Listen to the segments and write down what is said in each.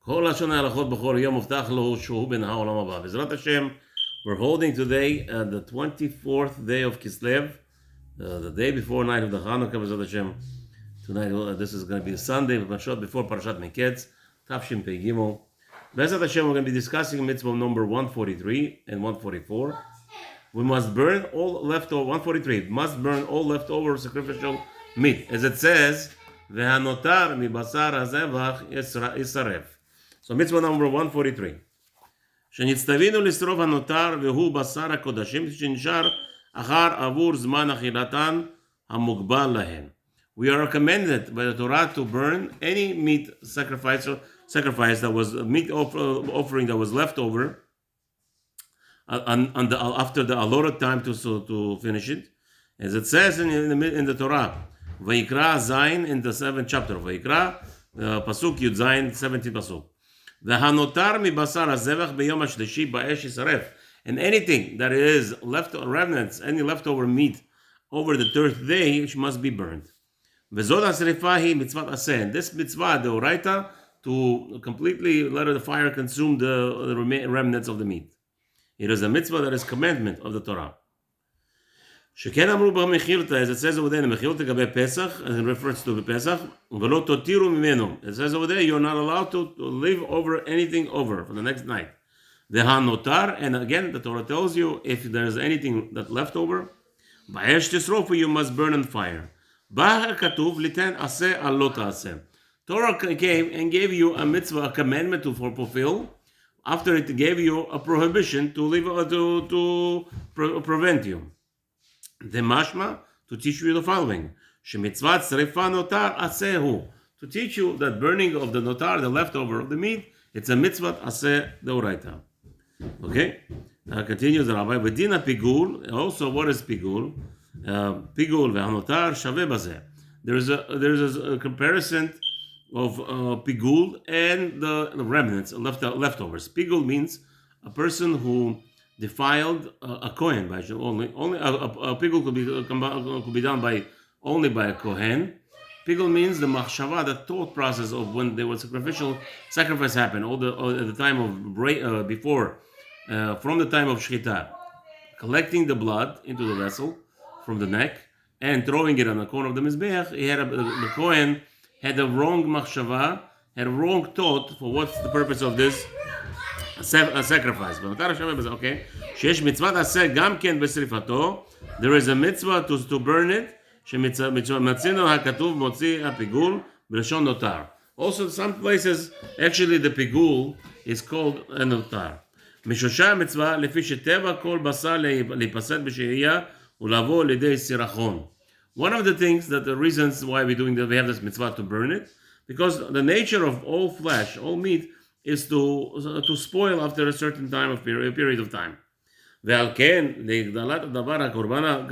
כל לשון ההלכות בכל יום מובטח לו שהוא בן העולם הבא. בעזרת השם, we're holding today the 24th day of Kislev, the day before night of the Hanukkah. בעזרת השם, tonight this is going to be a Sunday before Parashat Miketz, Tafshin Pei Gimel. בעזרת השם, we're going to be discussing mitzvah number 143 and 144. We must burn all leftover, 143, must burn all leftover sacrificial meat. As it says, והנותר מבשר הזבח ישרף. So mitzvah number 143. שנצטווינו לשרוף הנותר והוא בשר הקודשים שנשאר אחר עבור זמן אכילתן המוגבל להן. We are commanded by the Torah to burn any meat sacrifice that was meat offering that was left over after the allotted time to finish it. As it says in the Torah, Vayikra Zayin in the 7th chapter of Vayikra, Pasuk Yud Zayin, 17th Pasuk. והנותר מבשר הזבח ביום השלישי באש ישרף. And anything that is left remnants, any leftover meat over the third day, which must be burned. וזאת השריפה היא מצוות עשה. And this mitzvah, the oraita, to completely let the fire consume the remnants of the meat. It is a mitzvah that is commandment of the Torah. שכן אמרו במחילתא, as it says over there in the מחילתא לגבי פסח, as it refers to פסח, ולא תותירו ממנו. It says over there, you're not allowed to leave over anything over for the next night. והנותר, and again, the Torah tells you, if there's anything that left over, באש תשרופו, you must burn on fire. בא כתוב, ליתן עשה על לא תעשה. Torah came and gave you a mitzvah, a commandment to fulfill, after it gave you a prohibition to leave, to prevent you. The mashma, to teach you the following: shemitzvat srifa notar asehu, to teach you that burning of the notar, the leftover of the meat, it's a mitzvah aseh deoraita. Okay, now continues the rabbi. V'dina pigul. Also, what is pigul? Pigul ve'hanotar shaveh bazeh. There is a comparison of pigul and the remnants, leftovers. Pigul means a person who defiled a kohen by only a pigul could be done by only by a kohen. Pigul means the machshava, the thought process of when there was sacrifice happened, at the time of before, from the time of shchita, collecting the blood into the vessel from the neck and throwing it on the corner of the mizbeach. The kohen had a wrong machshava, had a wrong thought for what's the purpose of this sacrifice. Okay. שיש מצוות עשה גם כן בשריפתו. There is a mitzvah to burn it. שמצינו הכתוב מוציא הפיגול בלשון נותר. Also, some places, actually the pigul is called a notar. משושע המצווה לפי שטבע כל בשר להיפסד בשהייה ולבוא לידי סירחון. One of the things that the reasons why we have this mitzvah to burn it, because the nature of all flesh, all meat, is to spoil after a certain period of time. ועל כן, להגדלת הדבר הקורבנה,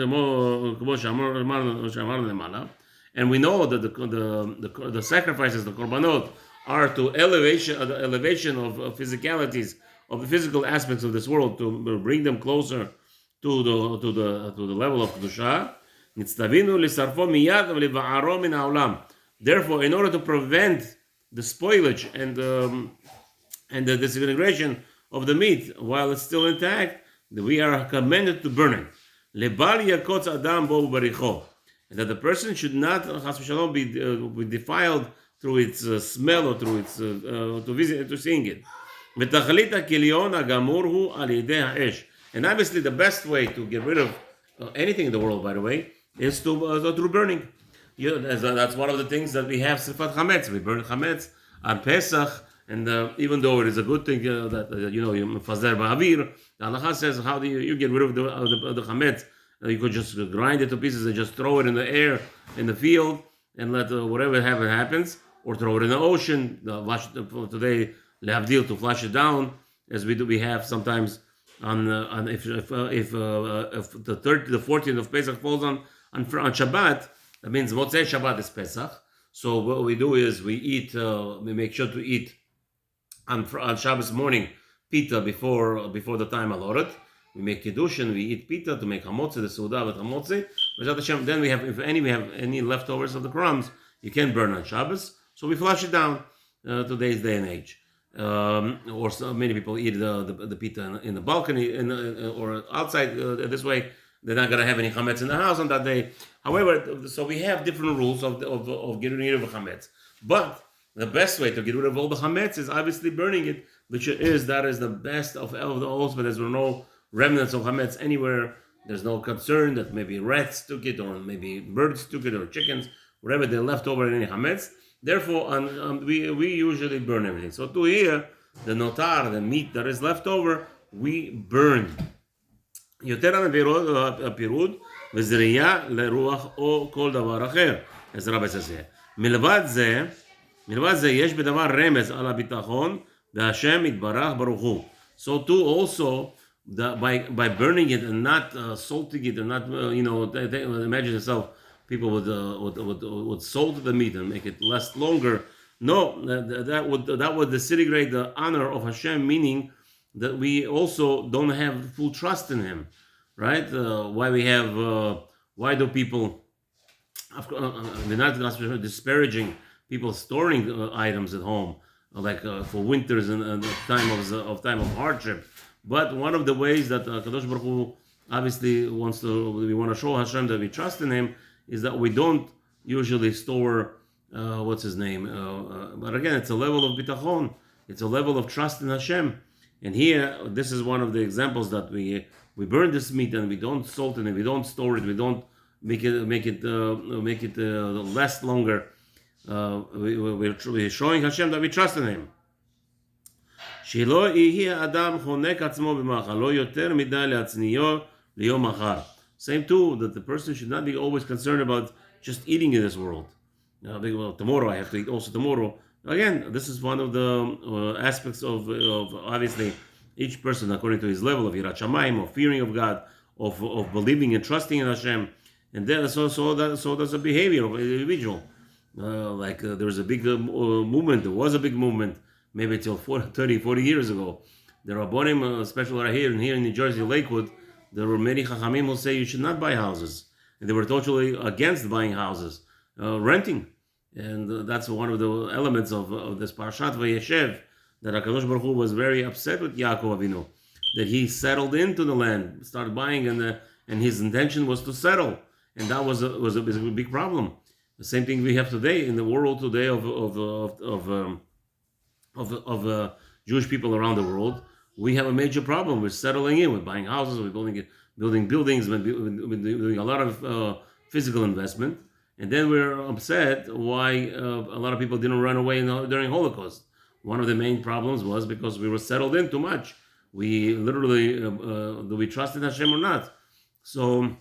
כמו שאמרנו למעלה, and we know that the sacrifices, the korbanot, are to elevation of physicalities, of the physical aspects of this world, to bring them closer to the level of kedusha. נצטווינו לשרפו מיד ולבערו מן העולם. Therefore, in order to prevent the spoilage and the disintegration of the meat while it's still intact, we are commanded to burn it. לבל יקוץ אדם בו ובריחו. And that the person should not, chas v'shalom, be defiled through its smell or through its to seeing it. ותכלית הכיליון הגמור הוא על ידי האש. And obviously the best way to get rid of anything in the world, by the way, is through burning. That's one of the things that we have sifat chametz. We burn chametz on Pesach. And even though it is a good thing that you fazer ba'avir, the halacha says, how do you get rid of the chametz? You could just grind it to pieces and just throw it in the air, in the field, and let whatever happens, or throw it in the ocean. Today, lehavdil, to flush it down, as we have sometimes if the 14th of Pesach falls on Shabbat, that means Motzei Shabbat is Pesach. So what we do is we make sure to eat on Shabbos morning pita before the time allotted. We make kiddushin, we eat pita to make hamotzi, the suda with hamotzi. Then we have any leftovers of the crumbs, you can burn on Shabbos. So we flush it down today's day and age. or so many people eat the pita in the balcony or outside. This way, they're not going to have any chametz in the house on that day. However, so we have different rules of getting rid of chametz. But the best way to get rid of all the chametz is obviously burning it, that is the best of all the oaths. But there's no remnants of chametz anywhere. There's no concern that maybe rats took it, or maybe birds took it, or chickens, whatever they left over in any chametz. Therefore, we usually burn everything. So to here, the notar, the meat that is left over, we burn. יותר הפירוד וזריעה לרוח או כל דבר אחר. אז רבי ססיה. מלבד זה יש בדבר רמז על הביטחון והשם יתברך ברוך הוא. So too also, by burning it and not salting it and not, imagine yourself, people would salt the meat and make it last longer. No, that would disintegrate the honor of Hashem, meaning that we also don't have full trust in Him, right? Why do people, we're not disparaging people storing items at home, like for winters and time of hardship. But one of the ways that Kadosh Baruch Hu obviously we want to show Hashem that we trust in Him, is that we don't usually store, what's his name? But again, it's a level of bitachon. It's a level of trust in Hashem. And here, this is one of the examples that we burn this meat and we don't salt it and we don't store it. We don't make it last longer. We're showing Hashem that we trust in Him. שלא יהיה אדם חונק עצמו במאכלו יותר מדי לעצניו ליום מחר. Same too, that the person should not be always concerned about just eating in this world. Well, tomorrow I have to eat also tomorrow. Again, this is one of the aspects of obviously each person according to his level of yirat shamayim, of fearing of God, of believing and trusting in Hashem. And then so does the behavior of an individual. There's a big movement. There was a big movement maybe till 30, 40 years ago. The Rabbonim, especially right here in New Jersey, Lakewood, there were many Chachamim who say you should not buy houses. And they were totally against buying houses, renting. And that's one of the elements of this Parashat Vayeshev, that HaKadosh Baruch Hu was very upset with Yaakov Avinu, that he settled into the land, started buying, and his intention was to settle. And that was a big problem. The same thing we have today in the world today of Jewish people around the world. We have a major problem. We're settling in. We're buying houses. We're building buildings. We're doing a lot of physical investment. And then we're upset why a lot of people didn't run away during Holocaust. One of the main problems was because we were settled in too much. We literally, do we trust in Hashem or not? So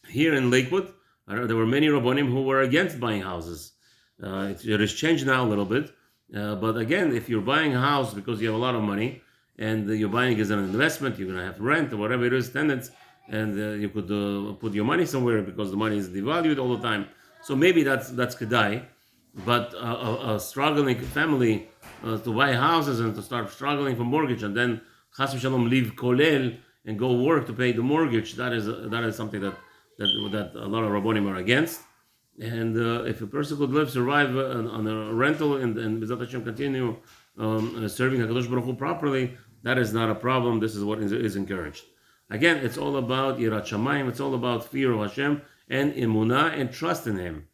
here in Lakewood, there were many Rabbonim who were against buying houses. It has changed now a little bit. But again, if you're buying a house because you have a lot of money, and you're buying as an investment, you're going to have rent or whatever it is, tenants, and you could put your money somewhere because the money is devalued all the time. So maybe that's kedai. But a struggling family to buy houses and to start struggling for mortgage, and then chas v'shalom leave kolel and go work to pay the mortgage, that is something that a lot of Rabbonim are against. And if a person could survive on a rental and B'ezrat Hashem continue serving HaKadosh Baruch Hu properly, that is not a problem. This is what is encouraged. Again, it's all about yirat shamayim. It's all about fear of Hashem and emunah and trust in Him.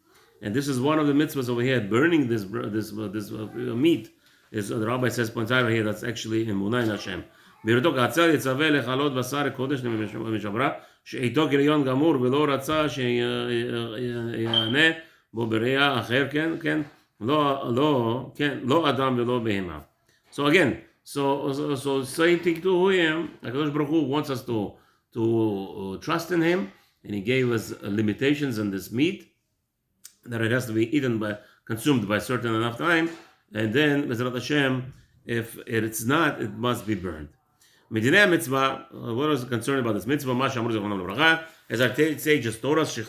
And this is one of the mitzvahs over here. Burning this meat, is the rabbi points out here, that's actually emunah in Hashem. בראותו כעצר יצווה לכלות בשר קודש למשברה שאיתו כריון גמור ולא רצה שיענה בו בריאה אחר, כן, לא אדם ולא בהמה. So again, so same thing to him. HaKadosh Baruch Hu wants us to trust in Him, and He gave us limitations on this meat, that it has to be consumed by a certain enough time, and then B'ezrat Hashem, if it's not, it must be burned. מדיני המצווה, what is concerned about this mitzvah, מה שאמרו זכרונם לברכה, as our sages taught us,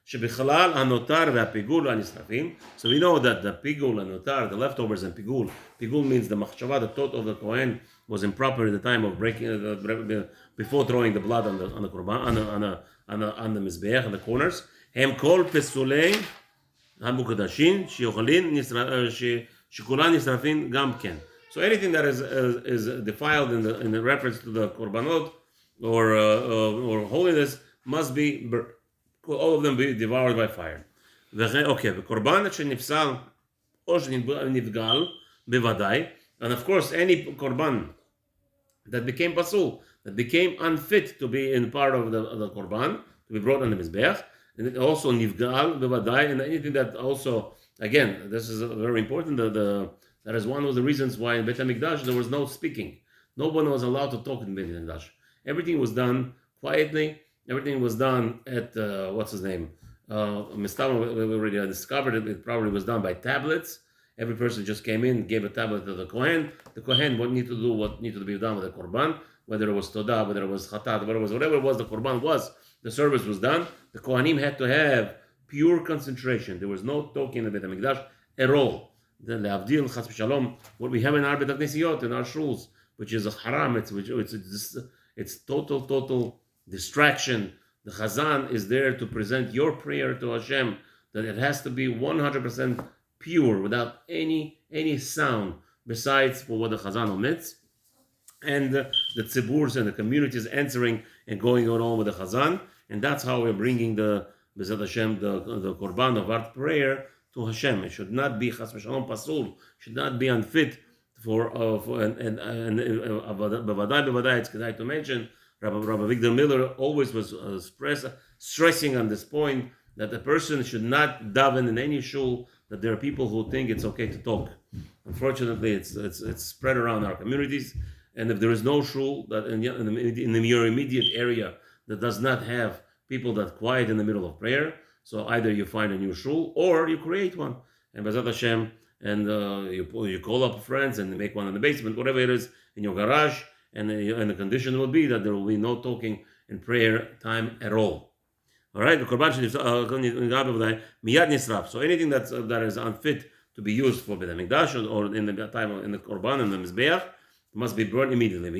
שבכלל הנותר והפיגול הנשרפים. So we know that the pigul and notar, the leftovers and pigul means the machshava, the thought of the Kohen was improper at the time of breaking, before throwing the blood on the korban, on the mizbeach, on the corners. הם כל פסולי המוקדשים שכולן נשרפים גם כן. So anything that is defiled in the reference to the korbanot or holiness must be, all of them be devoured by fire. Okay, וקורבן שנפסל או שנבגל בוודאי, and of course any korban that became pasul, that became unfit to be in part of the korban, to be brought on the mizbeach, and it also nivgal bevadai, and anything that also, again, this is very important. That is one of the reasons why in Beit Hamikdash there was no speaking. No one was allowed to talk in Beit Hamikdash. Everything was done quietly. Everything was done at what's his name? Mistama, we already discovered it. It probably was done by tablets. Every person just came in, gave a tablet to the Kohen. The Kohen what needed to be done with the Korban, whether it was Todah, whether it was Chatat, whatever it was, the Korban was, the service was done. The Kohanim had to have pure concentration. There was no talking in the Beit HaMikdash at all. The Le'avdil, Chas v'Shalom, what we have in our Beit HaKnesiyot, in our shuls, which is a haram, it's total distraction. The Chazan is there to present your prayer to Hashem, that it has to be 100% pure, without any sound besides for what the Chazan omits, and the tziburs and the communities answering and going on with the Chazan, and that's how we're bringing the B'ezrat Hashem, the korban of our prayer to Hashem. It should not be chas v'shalom pasul, should not be unfit for bevadai. It's kedai to mention. Rabbi Avigdor Miller always was stressing on this point that a person should not daven in any shul that there are people who think it's okay to talk. Unfortunately, it's spread around our communities, and if there is no shul that in your immediate area that does not have people that quiet in the middle of prayer, so either you find a new shul or you create one, and B'ezrat Hashem, and you call up friends and make one in the basement, whatever it is, in your garage, and the condition will be that there will be no talking in prayer time at all. All right, the korban miyad nisraf. So anything that is unfit to be used for Beit Hamikdash or in the time in the korban and the mizbeach must be burned immediately.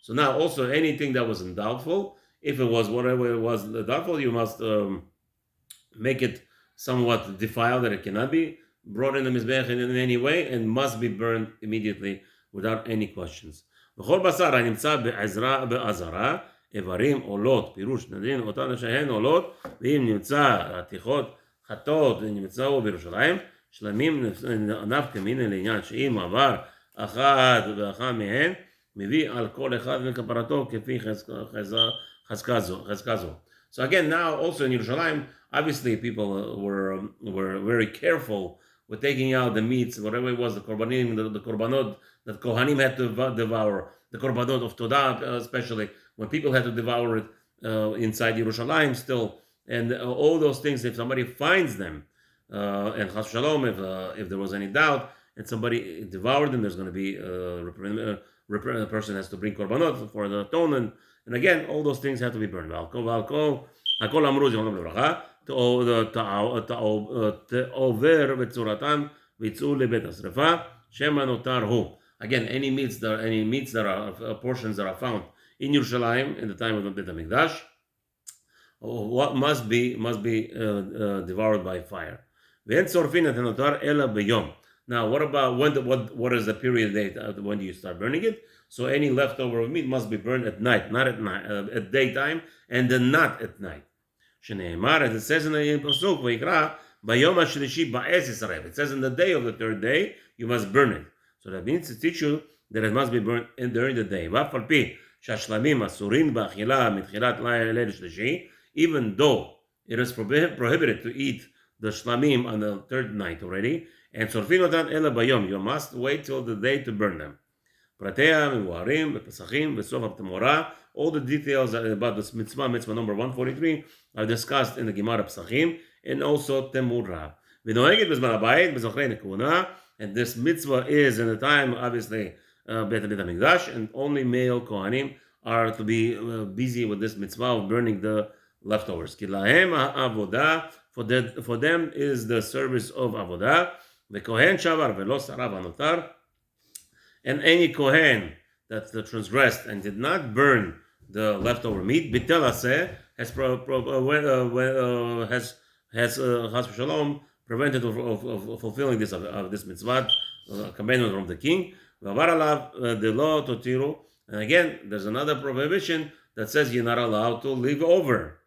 So now also anything that was doubtful, if it was whatever it was doubtful, you must make it somewhat defiled, that it cannot be brought in the mizbeach in any way, and must be burned immediately without any questions. וכל בשר הנמצא בעזרה, איברים עולות, פירוש נדין, אותן שהן עולות, ואם נמצא רתיחות חטות ונמצאו בירושלים, שלמים נפקא מינה לעניין שאם עבר אחת ואחת מהן, מביא על כל אחד מכפרתו כפי חזקה זו. So again, now also in Yerushalayim, obviously people were very careful with taking out the meats, whatever it was, the korbanim, the korbanot that Kohanim had to devour, the korbanot of Todah, especially when people had to devour it inside Yerushalayim still, and all those things. If somebody finds them, and chas shalom, if there was any doubt, and somebody devoured them, there's going to be a person has to bring korbanot for the atonement, and again, all those things have to be burned. תעובר בצורתן ויצאו לבית השרפה שמא נותר הוא. Again, any meats that are portions that are found in Yerushalayim in the time of the Beit HaMikdash, what must be devoured by fire. ואין שורפין את הנותר אלא ביום. Now, what about what is the period date? When do you start burning it? So any leftover meat must be burned at night, not at night, at daytime, and then not at night. שנאמר, as it says in the pasuk, ויקרא ביום השלישי בעץ ישרף. It says in the day of the third day you must burn it. So that means to teach you that it must be burned during the day. ואף על פי שהשלמים אסורים באכילה מתחילת ליל שלישי, even though it is prohibited to eat the shlamim on the third night already, and שורפין אותן אלא ביום, you must wait till the day to burn them. פרטיה מבוארים בפסחים בסוף התמורה. All the details about this mitzvah number 143, are discussed in the Gemara Pesachim and also Temura. And this mitzvah is in the time, obviously, Beit HaMikdash, and only male Kohanim are to be busy with this mitzvah of burning the leftovers. For them is the service of avodah. And any Kohen that transgressed and did not burn the leftover meat, bitel aseh, has chas v'shalom prevented of fulfilling this mitzvah, commandment from the king. The law to Tiru. And again, there's another prohibition that says you're not allowed to live over.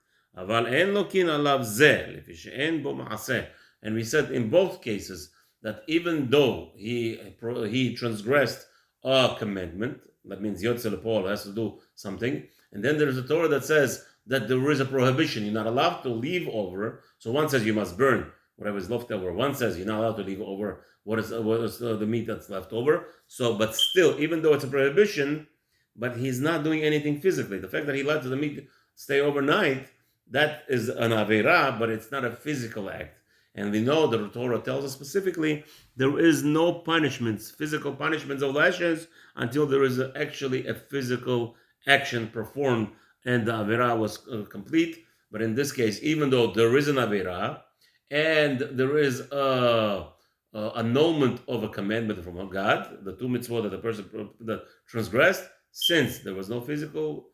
And we said in both cases that even though he transgressed a commandment, that means Yotze Lepol has to do something, and then there's a Torah that says that there is a prohibition, you're not allowed to leave over. So one says you must burn whatever is left over. One says you're not allowed to leave over what is the meat that's left over. So, but still, even though it's a prohibition, but he's not doing anything physically. The fact that he let the meat stay overnight, that is an Aveira, but it's not a physical act. And we know the Torah tells us specifically there is no punishments, physical punishments of lashes, until there is actually a physical action performed and the Aveira was complete. But in this case, even though there is an Aveira and there is a annulment of a commandment from God, the two mitzvot that the person that transgressed, since there was no physical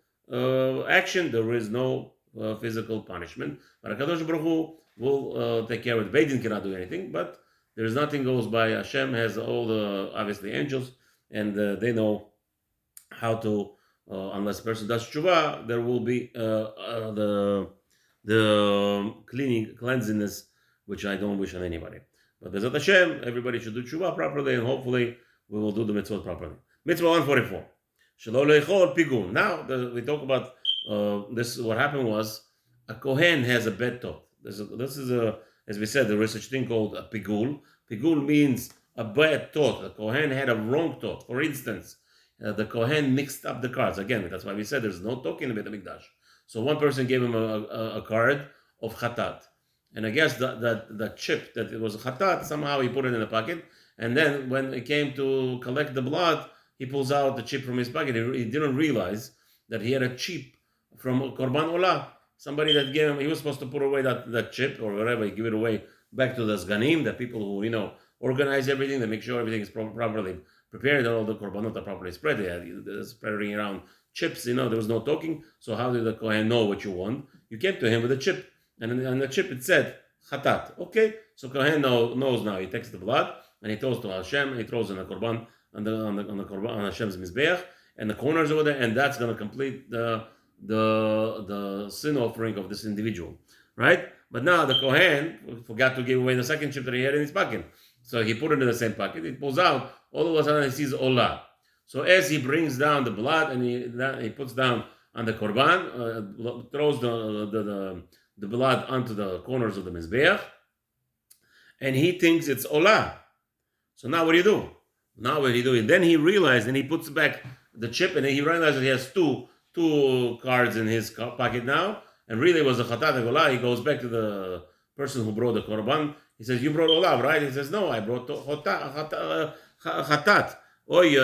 action, there is no physical punishment. But HaKadosh Baruch Hu will take care of it. Beis Din cannot do anything, but there is nothing goes by. Hashem has all the, obviously, angels, and they know how to, unless a person does tshuva, there will be the cleanliness, which I don't wish on anybody. But Bezat Hashem, everybody should do tshuva properly, and hopefully we will do the mitzvot properly. Mitzvah 144. Shelo leichol pigul. Now we talk about this. What happened was a kohen has a bad thought. This is as we said, there is such thing called a pigul. Pigul means a bad thought. The kohen had a wrong thought. For instance, the kohen mixed up the cards. Again, that's why we said there's no talk in the Beit HaMikdash. So one person gave him a card of chatat, and I guess that chip that it was a chatat, somehow he put it in a pocket, and then when it came to collect the blood, he pulls out the chip from his pocket. He didn't realize that he had a chip from Korban Olah. Somebody that gave him, he was supposed to put away that chip or whatever, he give it away back to the Sganim, the people who, organize everything, they make sure everything is properly prepared, that all the Korbanot are properly spread. They're spreading around chips, there was no talking. So how did the Kohen know what you want? You came to him with a chip, and on the chip it said, Chatat. Okay, so Kohen knows now. He takes the blood, and he throws to Hashem, and he throws in the Korban, on the Korban, on Hashem's Mizbeach, and the corners over there, and that's going to complete the sin offering of this individual, right? But now the Kohen forgot to give away the second chip that he had in his pocket, so he put it in the same pocket. He pulls out. All of a sudden, he sees Olah. So as he brings down the blood and he puts down on the Korban, throws the blood onto the corners of the Mizbeach, and he thinks it's Olah. So now what do you do? Then he realized, and he puts back the chip, and he realizes he has two cards in his pocket now, and really it was a Chatat and Olah. He goes back to the person who brought the Korban. He says, you brought Olah, right? He says, no, I brought Chatat. Oy,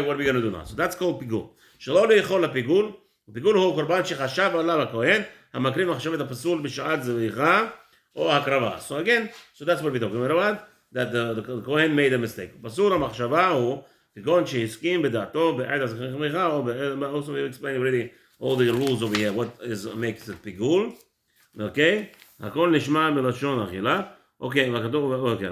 what are we going to do now? So that's called פיגול. שלא לאכול הפיגול, פיגול הוא קורבן שחשב עליו הכהן, המקריב מחשבת הפסול בשעת זביחה או הקרבה. So again, that's what we're talking about, that the Kohen made a mistake. פסול המחשבה הוא כגון שהסכים בדעתו בעד הזביחה, also we explain already all the rules over here, what makes it פיגול. Okay? הכל נשמע מלשון אכילה. אוקיי,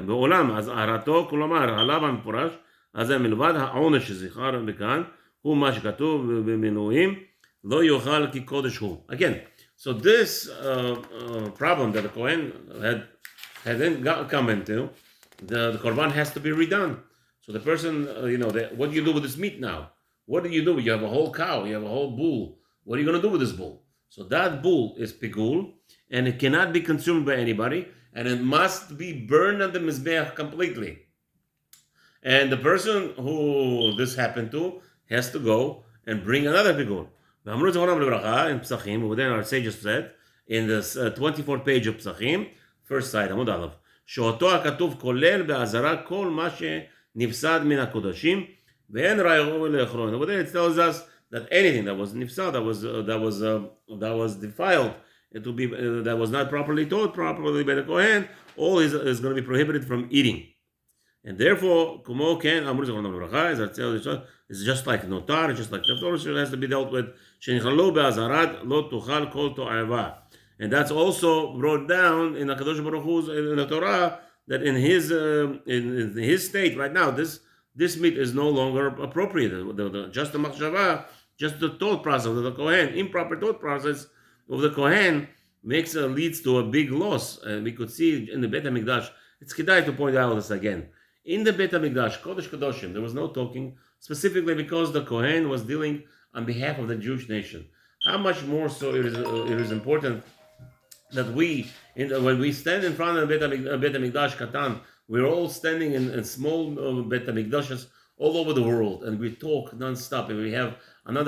בעולם, אז הערתו, כלומר, עליו המפורש, אז זה מלבד העונש שזכר מכאן, הוא מה שכתוב במינויים, לא יאכל כי קודש הוא. Again, so this problem that the Kohen had come into, the Korban has to be redone. So the person, what do you do with this meat now? What do? You have a whole cow, you have a whole bull. What are you going to do with this bull? So that bull is pigul, and it cannot be consumed by anybody, and it must be burned on the Mizbeach completely. And the person who this happened to has to go and bring another pigul. In Psachim, within our sages said, in the 24th page of Psachim, first side, Amud Aleph, שאותו הכתוב כולל בעזרה כל מה שנפסד מן הקודשים, ואין ראיו לאכלו. Over there it tells us that anything that was nifsad, that was defiled, that was not properly taught properly by the Kohen, all is going to be prohibited from eating. And therefore, kumo ken amru zechron bracha is just like notar, just like teftor, it has to be dealt with. Shenichalo be'azarat lo tuchal kol to'ava. And that's also brought down in HaKadosh Baruch Hu's in the Torah, that in his state right now, this meat is no longer appropriate. Just the machshava, just the thought process of the Kohen, improper thought process of the Kohen leads to a big loss. And we could see in the Beit HaMikdash, it's kedai to point out this again. In the Beit HaMikdash, Kodesh Kodoshim, there was no talking, specifically because the Kohen was dealing on behalf of the Jewish nation. How much more so it is important that when we stand in front of Beit HaMikdash Katan, we're all standing in small Beit HaMikdashes all over the world, and we talk non-stop, and we have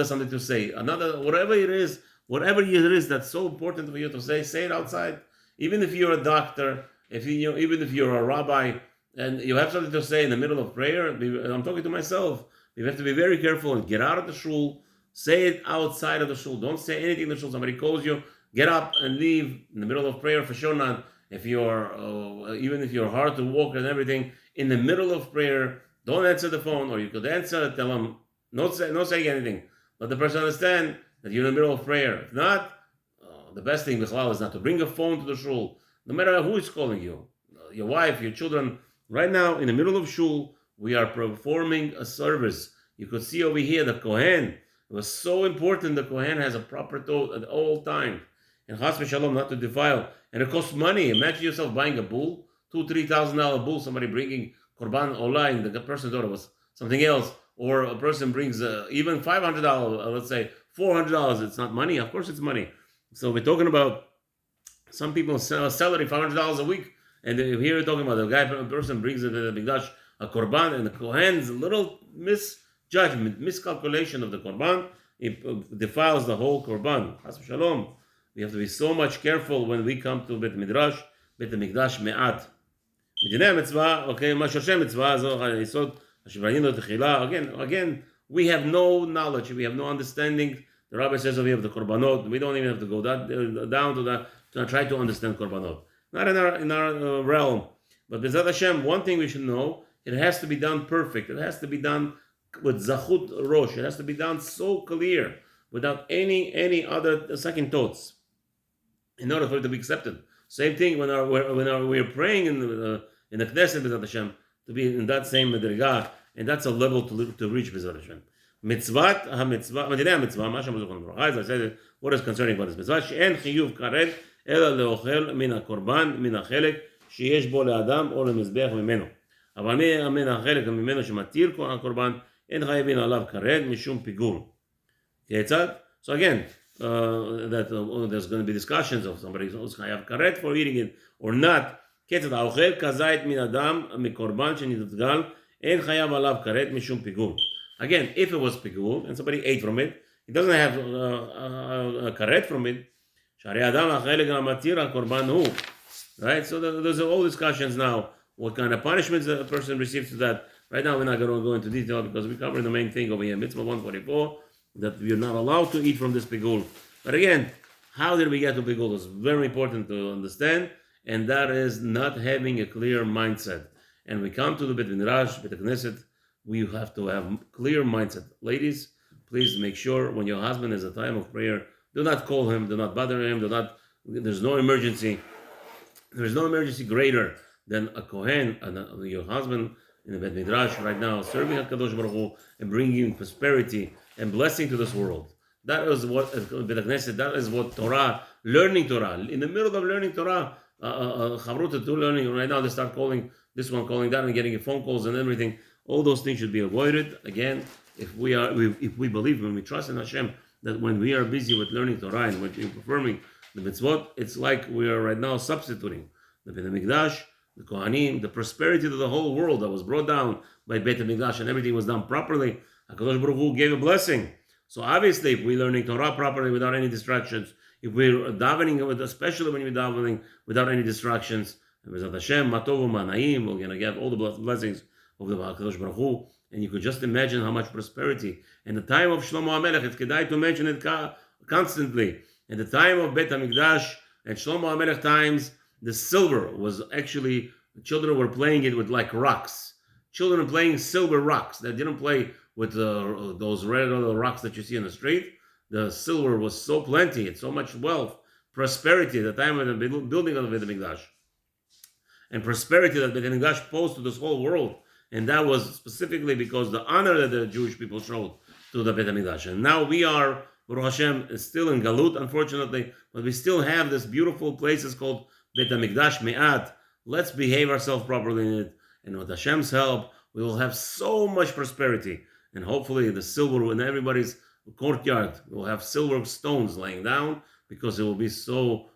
something to say, whatever it is that's so important for you to say it outside. Even if you're a doctor, even if you're a rabbi, and you have something to say in the middle of prayer, I'm talking to myself, you have to be very careful and get out of the shul, say it outside of the shul. Don't say anything in the shul. Somebody calls you, get up and leave in the middle of prayer, for sure not. If you're, even if you're hard to walk and everything, in the middle of prayer, don't answer the phone, or you could answer, tell them, not saying anything. Let the person understand that you're in the middle of prayer. If not, the best thing, Bichlal, is not to bring a phone to the shul, no matter who is calling you, your wife, your children. Right now, in the middle of shul, we are performing a service. You could see over here the Kohen. It was so important the Kohen has a proper thought at all times. And chas v'shalom, not to defile. And it costs money. Imagine yourself buying a bull, $2,000-$3,000 bull, somebody bringing korban olah, and the person thought it was something else. Or a person brings even $500, let's say $400. It's not money. Of course it's money. So we're talking about some people sell a salary $500 a week. And here we're talking about a person brings the Mikdash a korban, and the Kohen's little miscalculation of the korban, it defiles the whole korban. Chas v'shalom. We have to be so much careful when we come to Beit Midrash, Beit Hamikdash me'at. Midinei mitzvah, okay, ma shorshe mitzvah, zo hayesod, hashivayinu techila. Again, we have no knowledge, we have no understanding. The rabbi says over here of the korbanot, we don't even have to go down to that to try to understand korbanot. Not in our realm. But B'ezrat Hashem, one thing we should know, it has to be done perfect. It has to be done with zachut rosh. It has to be done so clear, without any other second thoughts, in order for it to be accepted. Same thing when we're praying in the Knesset, B'ezrat Hashem, to be in that same madriga, and that's a level to reach B'ezrat Hashem. Mitzvat ha-mitzvah, Midinei mitzvah, ma shem zuchon baruch. As I said, what is concerning about this mitzvah? She'en chiyuv karet ela leochel min ha-korban min ha-chelek sheyesh bo le'adam or lemizbeach mimeno. אבל מן החלק ממנו שמתיר הקורבן אין חייבים עליו כרת משום פיגור. כיצד? So again, there's going to be discussions of somebody who's חייב כרת for eating it or not. כיצד? האוכל כזית מן אדם מקורבן שנתגל אין חייב עליו כרת משום פיגור. Again, if it was פיגור and somebody ate from it, he doesn't have a כרת from it. שהרי אדם החלק המתיר הקורבן הוא. Right? So there's all discussions now. What kind of punishments a person receives to that. Right now we're not going to go into detail because we covered the main thing over here, Mitzvah 144, that we are not allowed to eat from this pigul. But again, how did we get to pigul is very important to understand, and that is not having a clear mindset. And we come to the Beit Midrash, Beit Knesset, we have to have clear mindset. Ladies, please make sure when your husband is a time of prayer, do not call him, do not bother him, there's no emergency. There's no emergency greater than a Kohen, your husband in the Beit Midrash right now, serving HaKadosh Baruch Hu and bringing prosperity and blessing to this world. That is what Beit Knesset, that is what Torah, learning Torah. In the middle of learning Torah, Chavruta to learning, right now they start calling this one, calling that, and getting phone calls and everything. All those things should be avoided. Again, if we believe, when we trust in Hashem, that when we are busy with learning Torah and when we're performing the mitzvot, it's like we are right now substituting the Beit HaMikdash, the Kohanim, the prosperity to the whole world that was brought down by Beit HaMikdash, and everything was done properly. HaKadosh Baruch Hu gave a blessing. So obviously, if we're learning Torah properly without any distractions, if we're davening, especially when we're davening without any distractions, B'ezrat Hashem, Matovu Ma'naim, we're going to get all the blessings of the HaKadosh Baruch Hu. And you could just imagine how much prosperity. In the time of Shlomo HaMelech, it's kedai to mention it constantly. In the time of Beit HaMikdash and Shlomo HaMelech times, the silver was actually, children were playing it with like rocks. Children are playing silver rocks. They didn't play with those regular rocks that you see in the street. The silver was so plenty, it's so much wealth, prosperity at the time of the building of the Beit HaMikdash. and prosperity that Beit HaMikdash posed to this whole world. And that was specifically because the honor that the Jewish people showed to the Beit HaMikdash. And now we are, Baruch Hashem, still in Galut, unfortunately, but we still have this beautiful places called Beit HaMikdash Me'at. Let's behave ourselves properly in it. And with Hashem's help, we will have so much prosperity. And hopefully the silver in everybody's courtyard will have silver stones laying down, because it will be so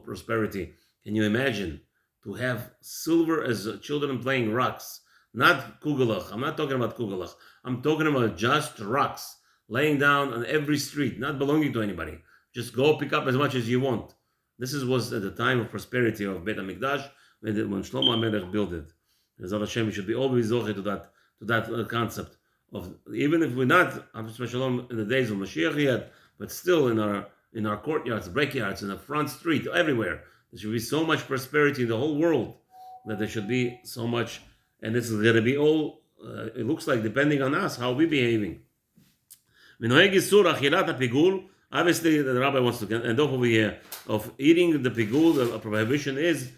prosperity. Can you imagine to have silver as children playing rocks? Not kugelach. I'm not talking about kugelach. I'm talking about just rocks laying down on every street, not belonging to anybody. Just go pick up as much as you want. This was at the time of prosperity of Beit HaMikdash, when Shlomo HaMelech built it. As Hashem, we should be always zoche to that concept of, even if we're not in the days of Mashiach yet, but still in our courtyards, breakyards, in the front street, everywhere, there should be so much prosperity in the whole world that there should be so much. And this is going to be all, it looks like, depending on us, how we're behaving. Obviously, the rabbi wants to end off over here of eating the pigul. The prohibition is,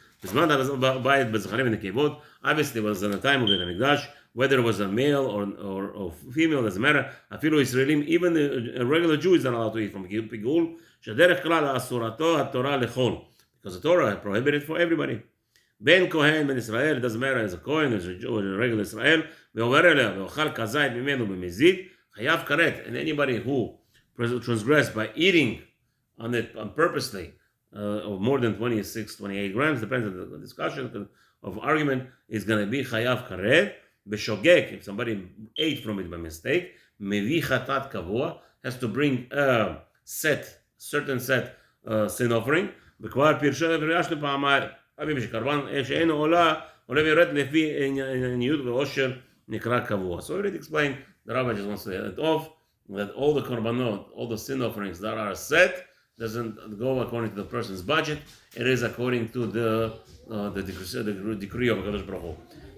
obviously, it was in the time of the Mikdash, whether it was a male or female, doesn't matter. Even a regular Jew is not allowed to eat from pigul, because the Torah prohibited for everybody. Ben Kohen, Ben Israel, it doesn't matter, as a Kohen, as a Jew, or a regular Israel, and anybody who transgressed by eating on it purposely, of more than 26, 28 grams, depends on the discussion of argument, is going to be chayav karet. Beshogek, if somebody ate from it by mistake, mevi chatat kavua, has to bring a certain set sin offering. וכבר פירשה וריאשנו פעמיים, אביב שקרבן שאינו עולה ויורד לפי עניות ועושר נקרא קבוע. So I already explained, the rabbi just wants to end it off, that all the korbanot, all the sin offerings that are set, doesn't go according to the person's budget. It is according to the decree of HaKadosh Baruch Hu.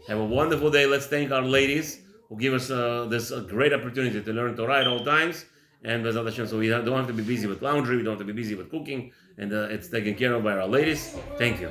Have a wonderful day. Let's thank our ladies who give us this great opportunity to learn Torah at all times. And Bezat Hashem, so we don't have to be busy with laundry, we don't have to be busy with cooking, and it's taken care of by our ladies. Thank you.